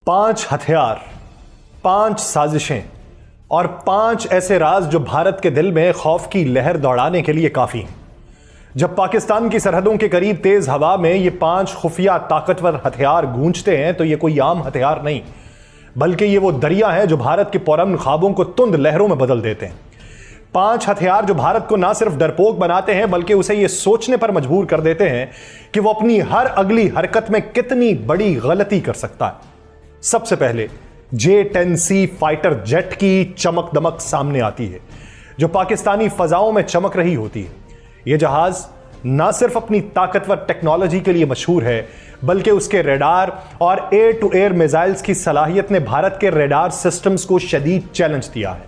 5 हथियार, 5 साजिशें और 5 ऐसे राज जो भारत के दिल में खौफ की लहर दौड़ाने के लिए काफी हैं। जब पाकिस्तान की सरहदों के करीब तेज हवा में ये 5 खुफिया ताकतवर हथियार गूंजते हैं तो ये कोई आम हथियार नहीं, बल्कि ये वो दरिया है जो भारत के पुरअमन ख्वाबों को तुंद लहरों में बदल देते हैं। 5 हथियार जो भारत को ना सिर्फ डरपोक बनाते हैं बल्कि उसे ये सोचने पर मजबूर कर देते हैं कि वो अपनी हर अगली हरकत में कितनी बड़ी गलती कर सकता है। सबसे पहले J-10C फाइटर जेट की चमक दमक सामने आती है, जो पाकिस्तानी फजाओं में चमक रही होती है। यह जहाज ना सिर्फ अपनी ताकतवर टेक्नोलॉजी के लिए मशहूर है, बल्कि उसके रेडार और एयर टू एयर मिसाइल्स की सलाहियत ने भारत के रेडार सिस्टम्स को शदीद चैलेंज दिया है।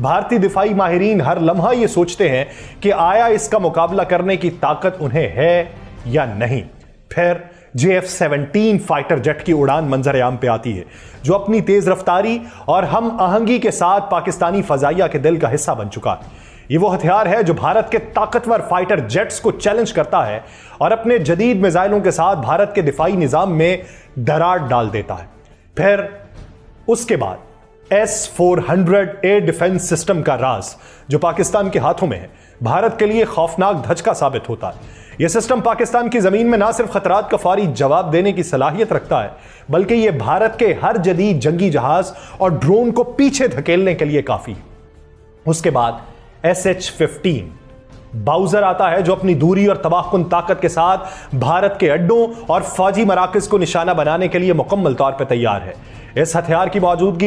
भारतीय दिफाई माहिरीन हर लम्हा यह सोचते हैं कि आया इसका मुकाबला करने की ताकत उन्हें है या नहीं। फिर JF-17 फाइटर जेट की उड़ान मंजर-ए-आम पे आती है, जो अपनी तेज रफ्तारी और हम आहंगी के साथ पाकिस्तानी फजाइया के दिल का हिस्सा बन चुका है। ये वो हथियार है जो भारत के ताकतवर फाइटर जेट्स को चैलेंज करता है और अपने जदीद मिसाइलों के साथ भारत के दिफाई निजाम में दरार डाल देता है। फिर उसके बाद S-400 एयर डिफेंस सिस्टम का राज, जो पाकिस्तान के हाथों में है, भारत के लिए खौफनाक धचका साबित होता है। यह सिस्टम पाकिस्तान की जमीन में ना सिर्फ खतरात का फौरी जवाब देने की सलाहियत रखता है, बल्कि यह भारत के हर जदीद जंगी जहाज और ड्रोन को पीछे धकेलने के लिए काफी है। उसके बाद SH-15 बाउजर आता है, जो अपनी दूरी और तबाहकुन ताकत के साथ भारत के अड्डों और फौजी मराकज को निशाना बनाने के लिए मुकम्मल तौर पर तैयार है। इस हथियार की मौजूदगी